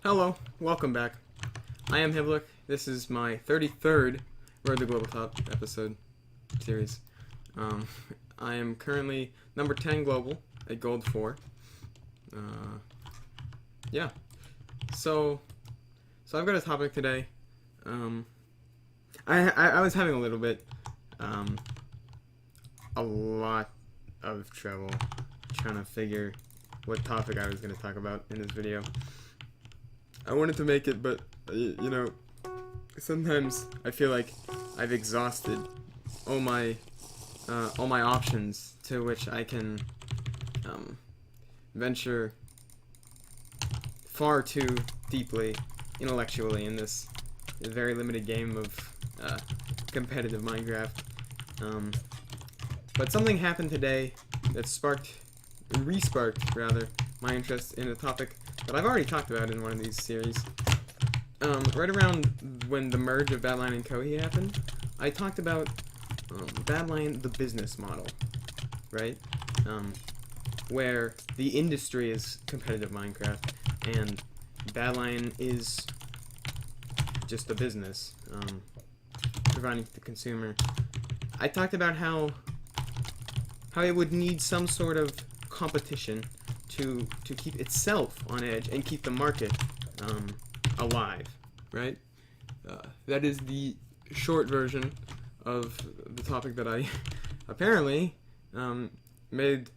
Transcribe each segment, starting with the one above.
Hello, welcome back. I am Hivlik. This is my 33rd Road to Global Top episode series. I am currently number 10 global at Gold 4. Yeah. So I've got a topic today. I was having a lot of trouble trying to figure what topic I was going to talk about in this video. I wanted to make it, but sometimes I feel like I've exhausted all my options to which I can venture far too deeply intellectually in this very limited game of competitive Minecraft. But something happened today that re-sparked my interest in a topic that I've already talked about in one of these series. Right around when the merge of Badlion and Kohi happened, I talked about Badlion, the business model, right? Where the industry is competitive Minecraft, and Badlion is just a business, providing to the consumer. I talked about how it would need some sort of competition to keep itself on edge and keep the market alive, right? That is the short version of the topic that I apparently made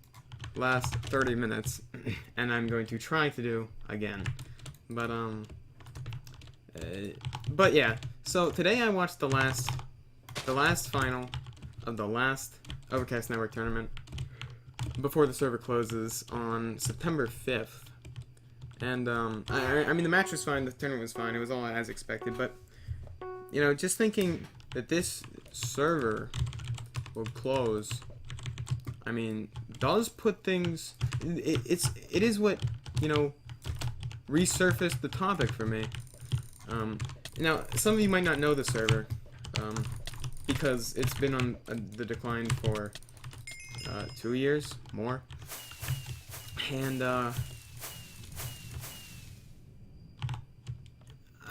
last 30 minutes, and I'm going to try to do again. But yeah. So today I watched the last final of the last Overcast Network tournament before the server closes on September 5th. And I mean the match was fine, the tournament was fine, it was all as expected, but just thinking that this server will close, I mean, does put things, it is what resurfaced the topic for me. Now some of you might not know the server because it's been on the decline for 2 years more, and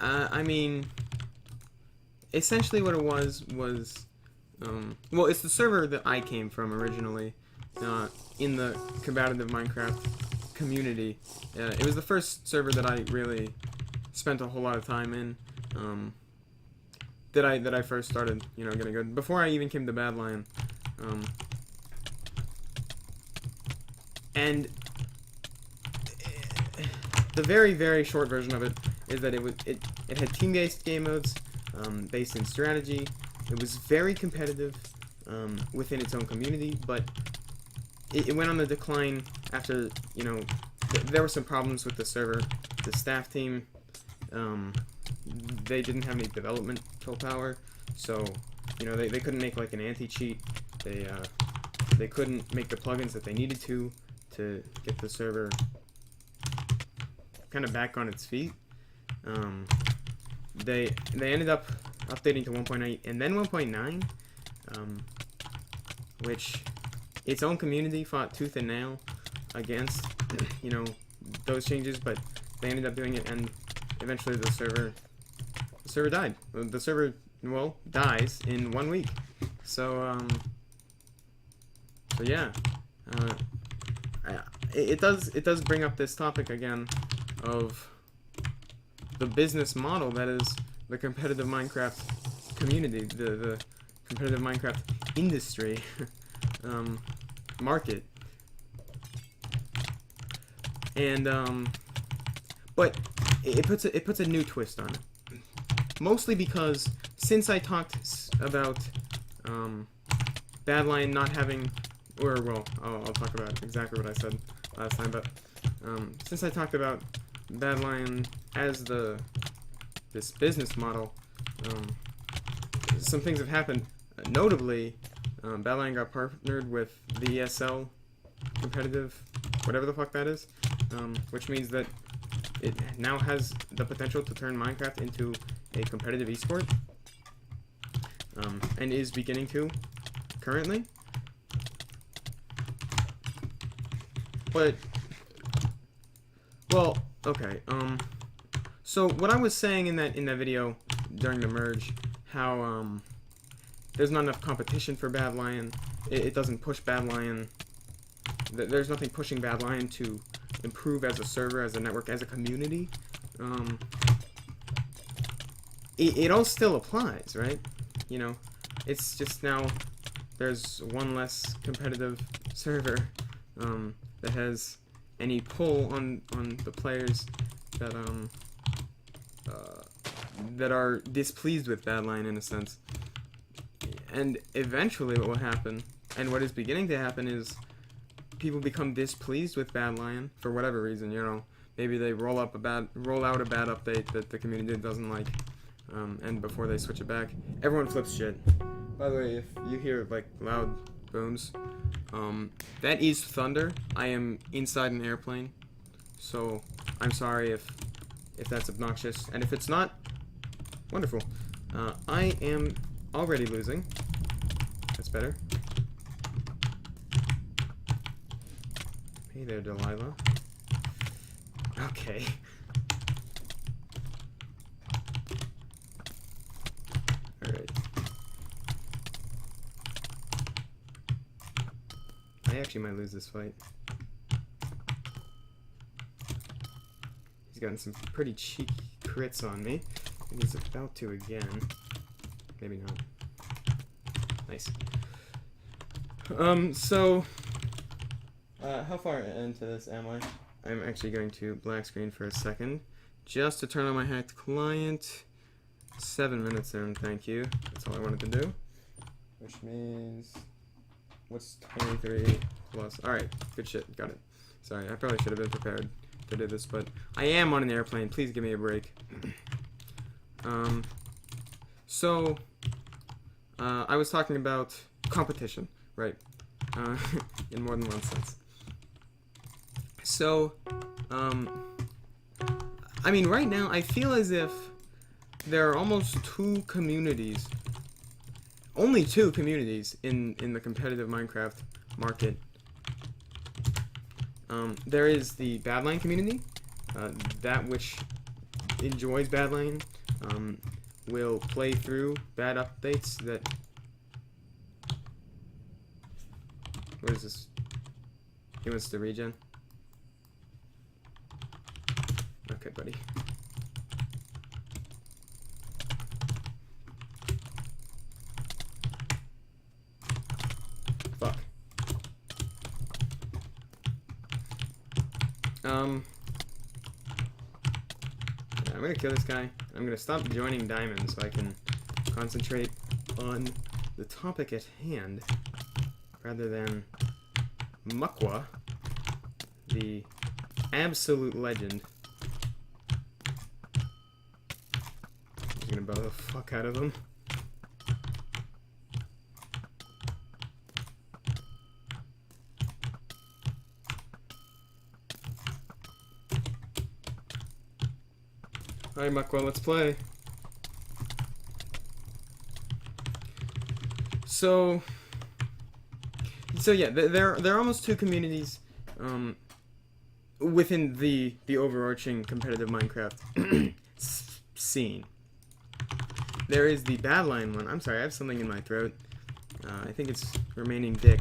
I mean, essentially what it was well, it's the server that I came from originally, in the competitive Minecraft community. It was the first server that I really spent a whole lot of time in, that I first started getting good, before I even came to Badlion. And the very, very short version of it is that it had team-based game modes, based in strategy. It was very competitive within its own community, but it went on the decline after, there were some problems with the server. The staff team, they didn't have any developmental power, so they couldn't make like an anti-cheat. They couldn't make the plugins that they needed to get the server kind of back on its feet. They ended up updating to 1.8 and then 1.9, which its own community fought tooth and nail against those changes, but they ended up doing it, and eventually the server died. The server, well, dies in 1 week. So yeah, it does bring up this topic again of the business model that is the competitive Minecraft community, the competitive Minecraft industry, market, and but it puts a new twist on it, mostly because since I talked about Badlion not having, or well, I'll talk about exactly what I said last time, but since I talked about Badlion as this business model, some things have happened. Notably, Badlion got partnered with the ESL competitive, whatever the fuck that is, which means that it now has the potential to turn Minecraft into a competitive esport, and is beginning to currently. But, well, okay, So what I was saying in that video during the merge, how there's not enough competition for Badlion. It doesn't push Badlion. There's nothing pushing Badlion to improve as a server, as a network, as a community. It all still applies, right? You know, it's just now there's one less competitive server that has any pull on the players that are displeased with Badlion in a sense. And eventually what will happen, and what is beginning to happen, is people become displeased with Badlion for whatever reason, you know. Maybe they roll out a bad update that the community doesn't like, and before they switch it back, everyone flips shit. By the way, if you hear like loud booms, that is thunder. I am inside an airplane, so I'm sorry if that's obnoxious, and if it's not, wonderful. I am already losing. That's better. Hey there, Delilah. Okay. Alright. I actually might lose this fight. He's gotten some pretty cheeky crits on me, and he's about to again. Maybe not. Nice. How far into this am I? I'm actually going to black screen for a second, just to turn on my hacked client. 7 minutes in, thank you. That's all I wanted to do. Which means, what's 23 plus? Alright, good shit, got it. Sorry, I probably should have been prepared to do this, but I am on an airplane, please give me a break. I was talking about competition, right? In more than one sense. So, I mean, right now, I feel as if there are almost two communities, only two communities in the competitive Minecraft market. There is the Badlion community, that which enjoys Badlion, will play through bad updates that... What is this? He wants to regen. Okay, buddy. Fuck. Yeah, I'm gonna kill this guy. I'm gonna stop joining diamonds so I can concentrate on the topic at hand rather than Mukwa, the absolute legend. I'm gonna bow the fuck out of him. Alright, Mukwa, let's play. So yeah, there are almost two communities within the overarching competitive Minecraft scene. There is the Badlion one. I'm sorry, I have something in my throat. I think it's remaining dick.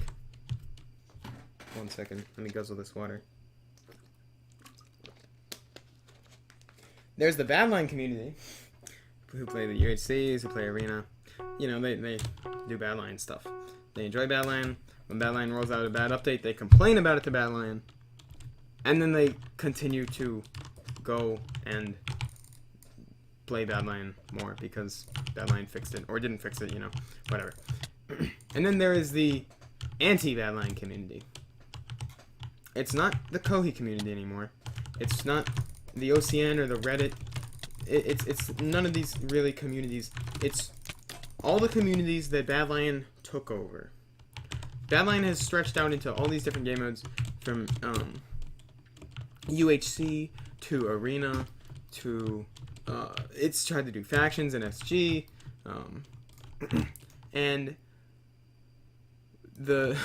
1 second, let me guzzle this water. There's the Badlion community, who play the UHCs, who play Arena. You know, they do Badlion stuff. They enjoy Badlion. When Badlion rolls out a bad update, they complain about it to Badlion. And then they continue to go and play Badlion more because Badlion fixed it, or didn't fix it, you know, whatever. And then there is the anti-Badlion community. It's not the Kohi community anymore. It's not the OCN or the Reddit. It's none of these really communities. It's all the communities that Badlion took over. Badlion has stretched out into all these different game modes, from UHC to Arena to it's tried to do factions and SG, and the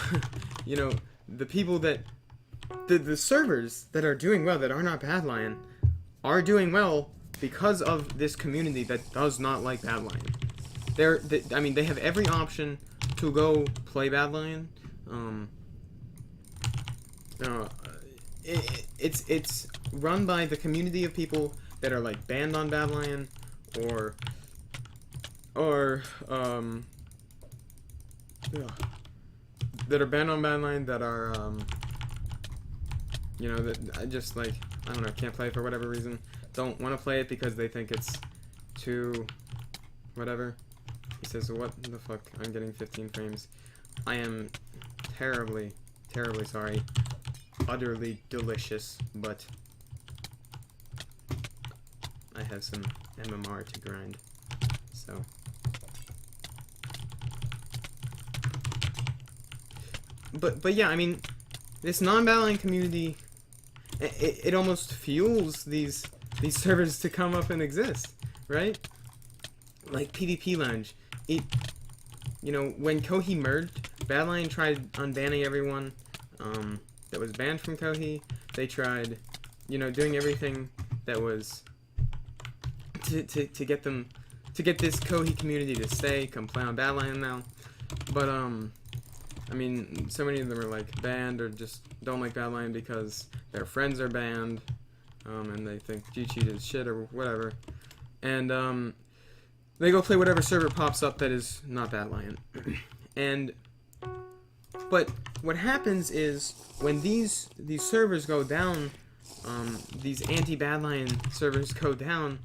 you know, the people that the servers that are doing well, that are not Badlion, are doing well because of this community that does not like Badlion. I mean, they have every option to go play Badlion. It's run by the community of people that are like banned on Badlion, or that are banned on Badlion, that are you know, that I just like, I don't know, can't play it for whatever reason. Don't want to play it because they think it's too whatever. He says, what the fuck? I'm getting 15 frames. I am terribly, terribly sorry. Utterly delicious, but I have some MMR to grind. So but yeah, I mean, this non-battling community, it almost fuels these servers to come up and exist, right? Like PvP Lounge. You know, when Kohi merged, Badlion tried unbanning everyone that was banned from Kohi. They tried, you know, doing everything that was to get them, to get this Kohi community to stay, come play on Badlion now. But I mean, so many of them are like banned or just don't like Badlion because their friends are banned, and they think G-Cheat is shit or whatever, and they go play whatever server pops up that is not Badlion. But what happens is when these servers go down, these anti-Badlion servers go down,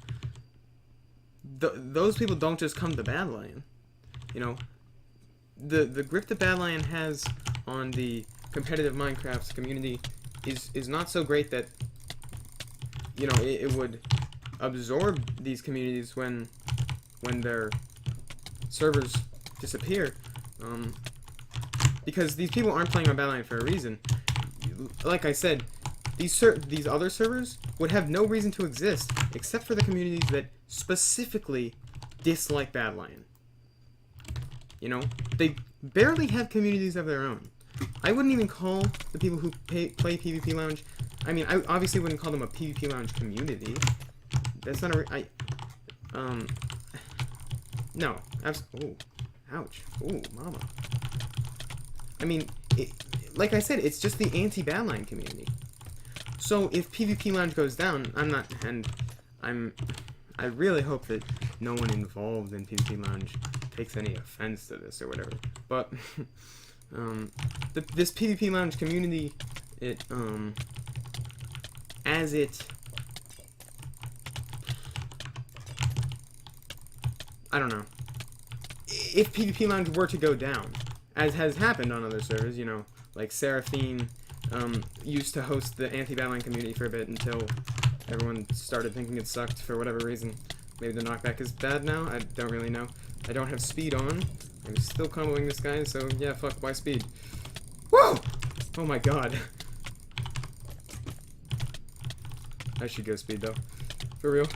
those people don't just come to Badlion. You know, the grip that Badlion has on the competitive Minecraft community is not so great that, you know, it would absorb these communities when their servers disappear, because these people aren't playing on Badlion for a reason. Like I said, these other servers would have no reason to exist except for the communities that specifically dislike Badlion. You know, they barely have communities of their own. I wouldn't even call the people who play PvP Lounge, I mean, I obviously wouldn't call them a PvP Lounge community. That's not a, no, ooh, ouch, ooh, mama. I mean, like I said, it's just the anti-Badlion community. So if PvP Lounge goes down, I really hope that no one involved in PvP Lounge takes any offense to this or whatever. But this PvP Lounge community, I don't know. If PvP Lounge were to go down, as has happened on other servers, you know, like Seraphine used to host the anti-Badlion community for a bit until everyone started thinking it sucked for whatever reason. Maybe the knockback is bad now, I don't really know. I don't have speed on. I'm still comboing this guy, so yeah, fuck, why speed? Whoa! Oh my god. I should go speed though. For real.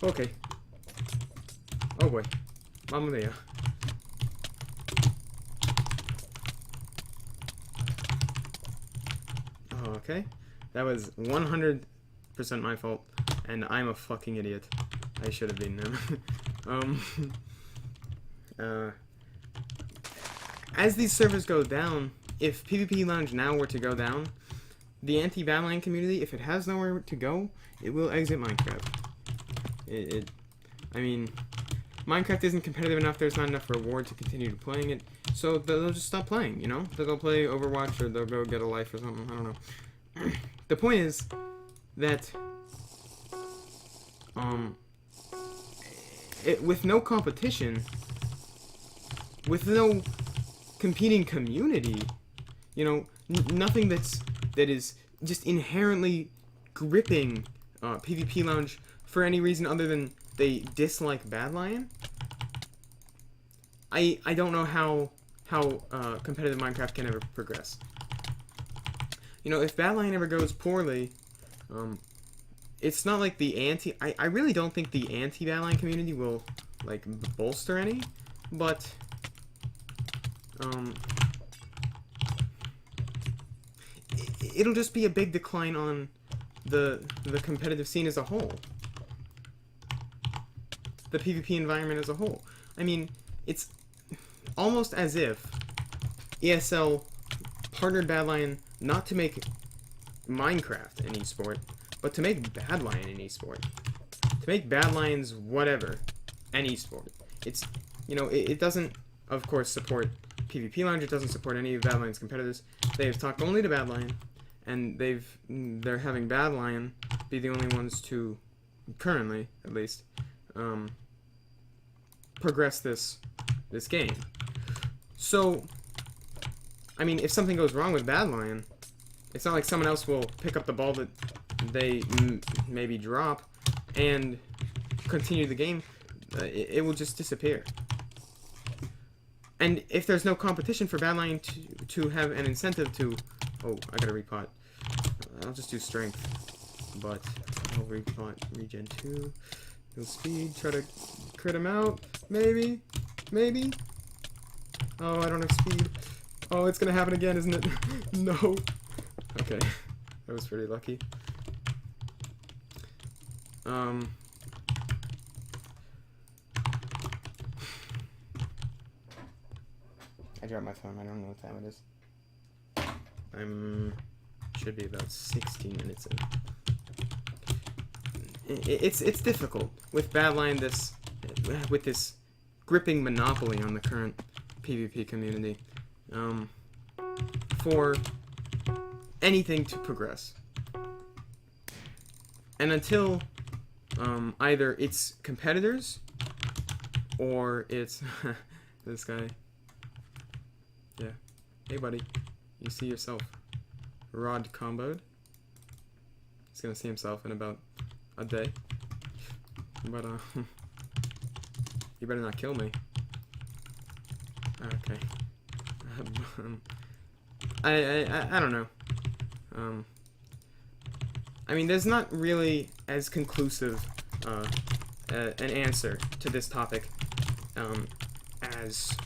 Okay. Oh boy. Mamma mia. Oh, okay. That was 100% my fault, and I'm a fucking idiot. I should have beaten him. As these servers go down, if PvP Lounge now were to go down, the anti-Badlion community, if it has nowhere to go, it will exit Minecraft. I mean, Minecraft isn't competitive enough, there's not enough reward to continue playing it, so they'll just stop playing, you know? They'll go play Overwatch, or they'll go get a life or something, I don't know. The point is that, with no competition, with no competing community, you know, nothing that is just inherently gripping PvP Lounge for any reason other than they dislike Badlion, I don't know how competitive Minecraft can ever progress. You know, if Badlion ever goes poorly, it's not like I really don't think the anti-Badlion community will, like, bolster any, but, it'll just be a big decline on the competitive scene as a whole. The PvP environment as a whole. I mean, it's almost as if ESL partnered Badlion not to make Minecraft an esport, but to make Badlion an esport. To make Badlion's whatever an esport. It's, you know, it doesn't, of course, support PvP Lounge. It doesn't support any of Badlion's competitors. They've talked only to Badlion, and they're having Badlion be the only ones to, currently at least, progress this game. So, I mean, if something goes wrong with Badlion, it's not like someone else will pick up the ball that they maybe drop and continue the game. It will just disappear. And if there's no competition for Badlion to have an incentive to... Oh, I gotta repot. I'll just do strength. But I'll repot regen 2. No speed. Try to crit him out. Maybe. Maybe. Oh, I don't have speed. Oh, it's gonna happen again, isn't it? No. Okay. That was pretty lucky. I dropped my phone. I don't know what time it is. Should be about 16 minutes in. It's difficult with Badlion with this gripping monopoly on the current PvP community for anything to progress. And until either it's competitors or it's this guy. Yeah. Hey, buddy. You see yourself rod comboed. He's gonna see himself in about a day. But, you better not kill me. Okay. I don't know. I mean, there's not really as conclusive an answer to this topic as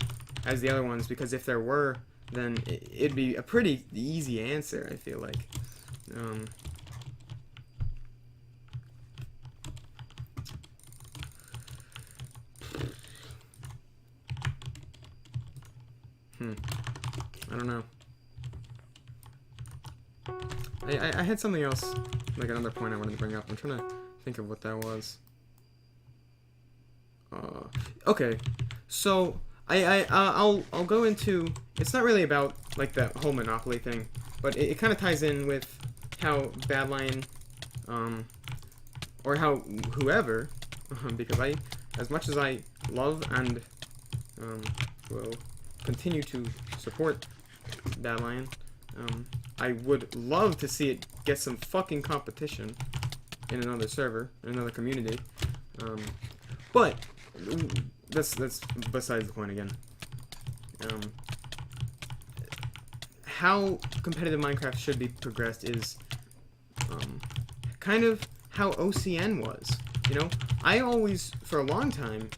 the other ones, because if there were, then it'd be a pretty easy answer, I feel like. I don't know. I had something else, like another point I wanted to bring up. I'm trying to think of what that was. Okay, so I'll go into. It's not really about like the whole monopoly thing, but it kind of ties in with how Badlion, or how whoever, because as much as I love and will continue to support Badlion, I would love to see it get some fucking competition in another server, in another community. But that's besides the point again. How competitive Minecraft should be progressed is kind of how OCN was. You know, I always, for a long time,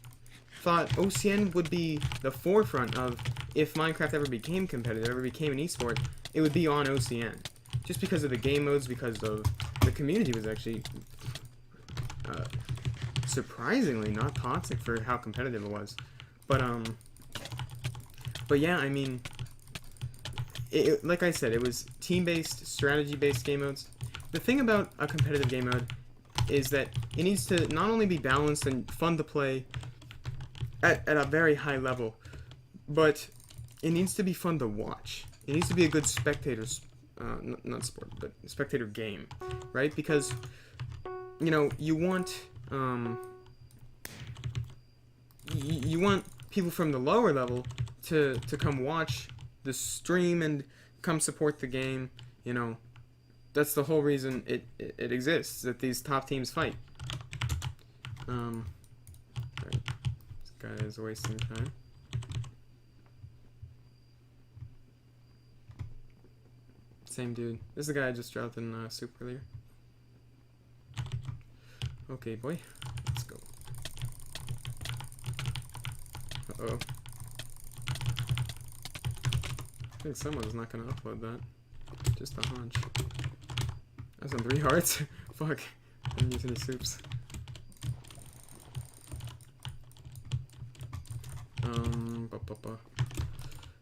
thought OCN would be the forefront of, if Minecraft ever became competitive, ever became an esport, it would be on OCN. Just because of the game modes, because of the community was actually surprisingly not toxic for how competitive it was. But yeah, I mean, like I said, it was team-based, strategy-based game modes. The thing about a competitive game mode is that it needs to not only be balanced and fun to play at a very high level, but it needs to be fun to watch. It needs to be a good spectator's, not sport, but spectator game, right? Because, you know, you want people from the lower level to come watch the stream and come support the game. You know, that's the whole reason it exists, that these top teams fight. Right. This guy is wasting time. Same dude. This is the guy I just dropped in soup earlier. Okay, boy. Let's go. Uh-oh. I think someone's not gonna upload that. Just a hunch. That's on 3 hearts. Fuck. I didn't use any soups.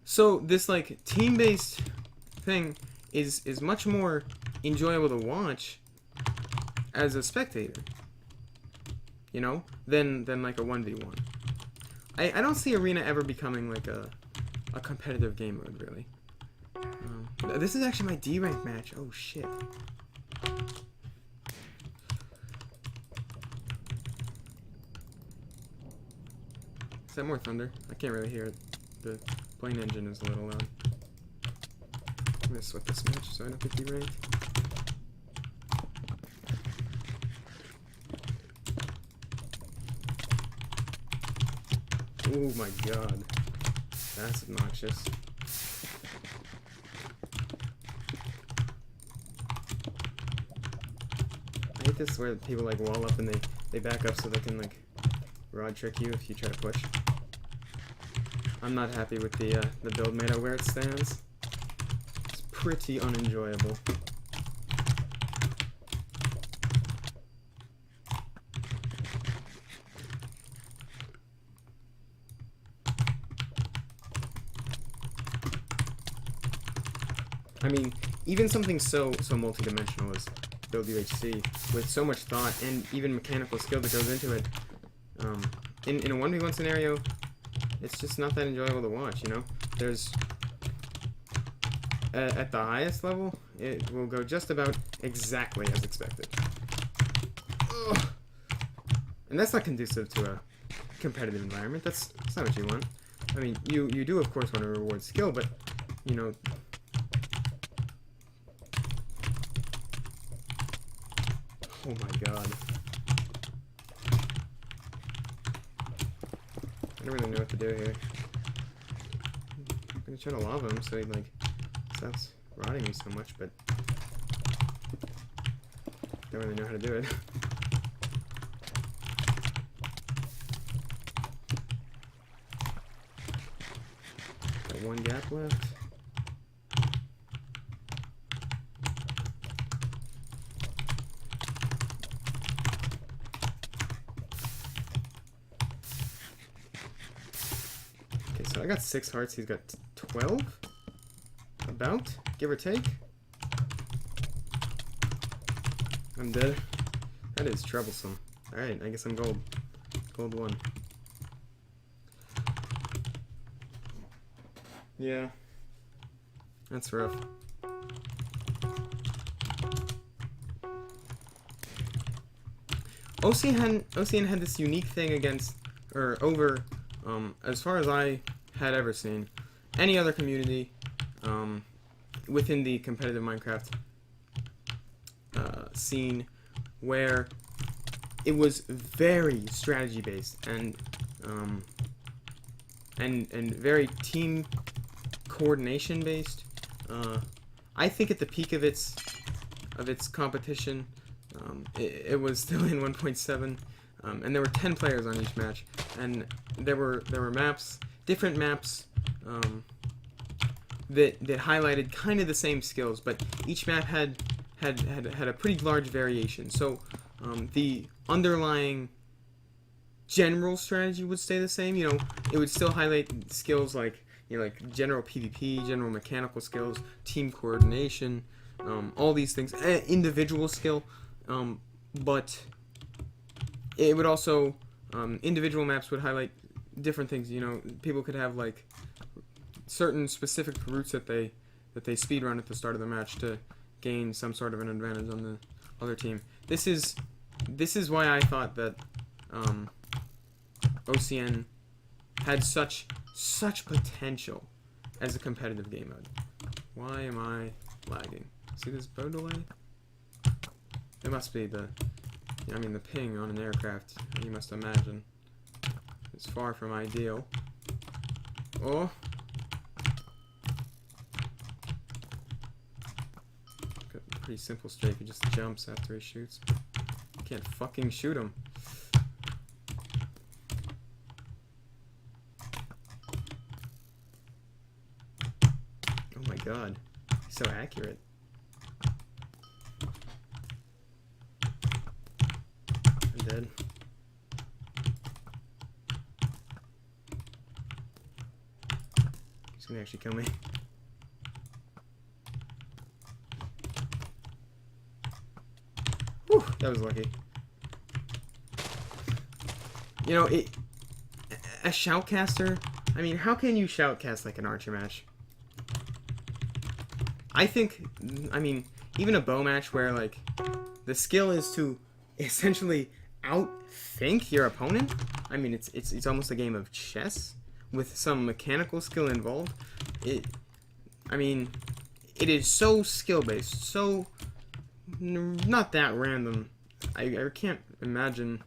So this like team-based thing is much more enjoyable to watch as a spectator, you know, than like a 1v1. I don't see Arena ever becoming like a competitive game mode, really. This is actually my D rank match. Oh shit. Is that more thunder? I can't really hear it. The plane engine is a little loud. I'm gonna sweat this match so I don't get deranked. Oh my god. That's obnoxious. I hate this where people like wall up and they back up so they can like rod trick you if you try to push. I'm not happy with the build meta where it stands. It's pretty unenjoyable. I mean, even something so multidimensional as build UHC, with so much thought and even mechanical skill that goes into it, in a 1v1 scenario, it's just not that enjoyable to watch, you know? There's... at the highest level, it will go just about exactly as expected. Ugh. And that's not conducive to a competitive environment. That's not what you want. I mean, you do, of course, want to reward skill, but, you know... Oh my god. I don't really know what to do here. I'm gonna try to lava him so he like stops rotting me so much, but don't really know how to do it. Got one gap left. So I got 6 hearts, he's got 12? About? Give or take? I'm dead. That is troublesome. Alright, I guess I'm gold. Gold 1. Yeah. That's rough. OCN had this unique thing against, or over, as far as I had ever seen, any other community within the competitive Minecraft scene, where it was very strategy based and very team coordination based. I think at the peak of its competition, it was still in 1.7, and there were 10 players on each match, and there were maps. Different maps that highlighted kind of the same skills, but each map had a pretty large variation. So the underlying general strategy would stay the same. You know, it would still highlight skills like, you know, like general PvP, general mechanical skills, team coordination, all these things, individual skill, but it would also individual maps would highlight different things. You know, people could have like certain specific routes that they speedrun at the start of the match to gain some sort of an advantage on the other team. This is why I thought that OCN had such potential as a competitive game mode. Why am I lagging? See this bow delay? It must be the ping on an aircraft, you must imagine. It's far from ideal. Oh. Got a pretty simple strafe. He just jumps after he shoots. You can't fucking shoot him. Oh my god. He's so accurate. dead. He's gonna actually kill me. Whew, that was lucky. You know, a shoutcaster, I mean, how can you shoutcast like an archer match? I think, I mean, even a bow match where, like, the skill is to essentially outthink your opponent. I mean, it's almost a game of chess with some mechanical skill involved. I mean, it is so skill-based, so not that random. I can't imagine.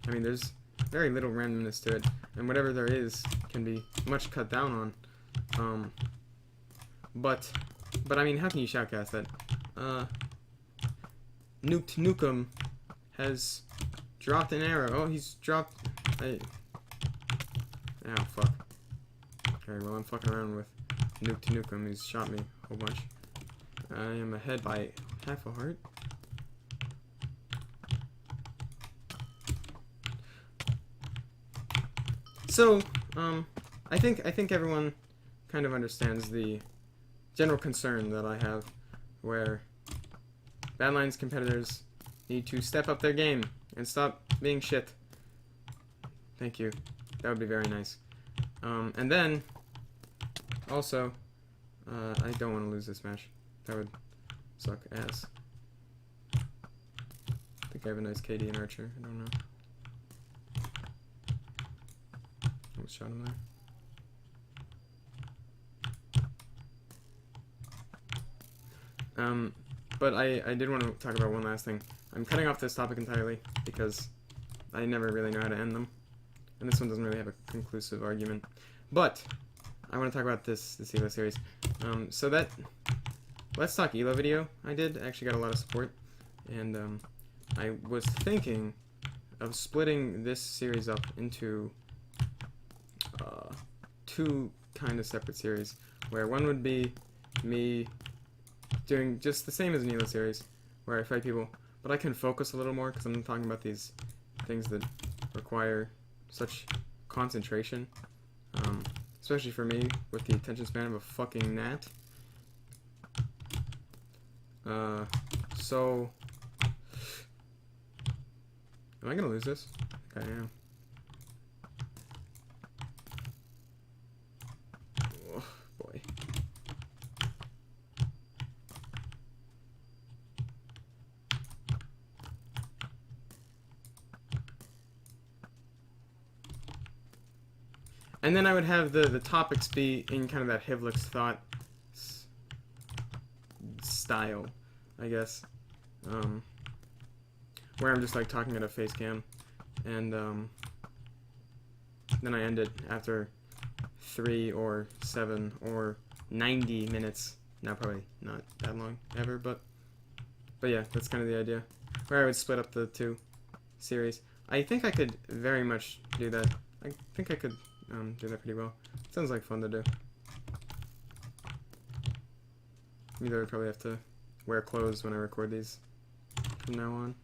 I mean, there's very little randomness to it, and whatever there is can be much cut down on. But I mean, how can you shoutcast that? Nuked Nukem has dropped an arrow. Oh, he's dropped. Oh, fuck. Okay, well, I'm fucking around with Nuked Nukem. He's shot me a whole bunch. I am ahead by half a heart. So, I think everyone kind of understands the general concern that I have, where Badlion's competitors need to step up their game and stop being shit. Thank you. That would be very nice. And then, also, I don't want to lose this match. That would suck ass. I think I have a nice KD and Archer. I don't know. Almost shot him there. But I did want to talk about one last thing. I'm cutting off this topic entirely because I never really know how to end them. And this one doesn't really have a conclusive argument. But I want to talk about this ELO series. So that Let's Talk ELO video I did actually got a lot of support. And I was thinking of splitting this series up into two kind of separate series, where one would be me doing just the same as an ELO series, where I fight people, but I can focus a little more because I'm talking about these things that require such concentration, especially for me with the attention span of a fucking gnat. So am I gonna lose this? I think I am. Oh boy. And then I would have the topics be in kind of that Hivlik's thought style, I guess. Where I'm just like talking at a face cam, and then I end it after 3 or 7 or 90 minutes. Now probably not that long ever, but yeah, that's kind of the idea. Where I would split up the two series. I think I could very much do that. I think I could do that pretty well. Sounds like fun to do. Either I would probably have to wear clothes when I record these from now on,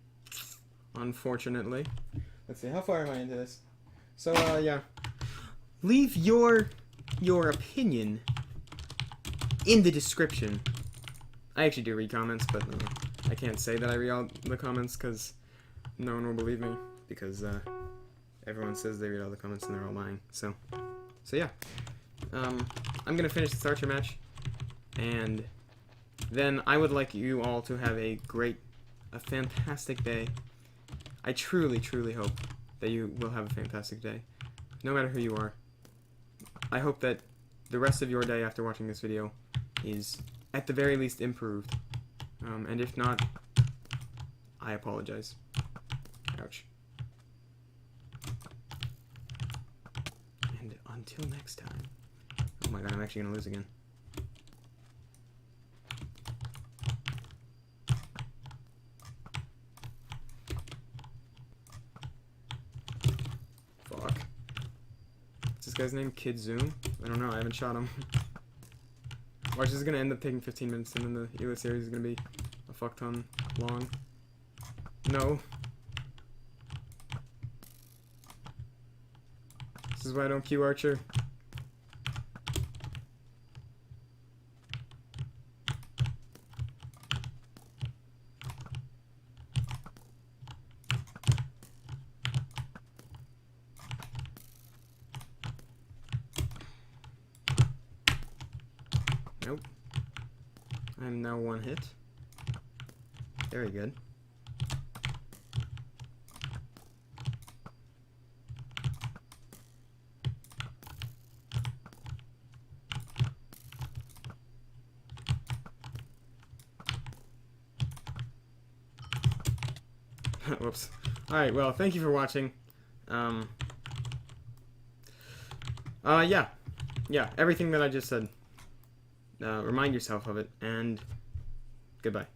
unfortunately. Let's see, how far am I into this? So, yeah. Leave your opinion in the description. I actually do read comments, but I can't say that I read all the comments because no one will believe me, because everyone says they read all the comments and they're all lying. So yeah. I'm gonna finish this Archer match, and then I would like you all to have a fantastic day. I truly, truly hope that you will have a fantastic day, no matter who you are. I hope that the rest of your day after watching this video is, at the very least, improved. And if not, I apologize. Ouch. And until next time. Oh my god, I'm actually gonna lose again. Fuck. What's this guy's name? Kid Zoom? I don't know, I haven't shot him. Watch, this is gonna end up taking 15 minutes, and then the ELO series is gonna be a fuck ton long. No. This is why I don't queue Archer. Nope. I'm now one hit. Very good. Whoops. Alright, well, thank you for watching. Yeah. Yeah, everything that I just said. Remind yourself of it, and goodbye.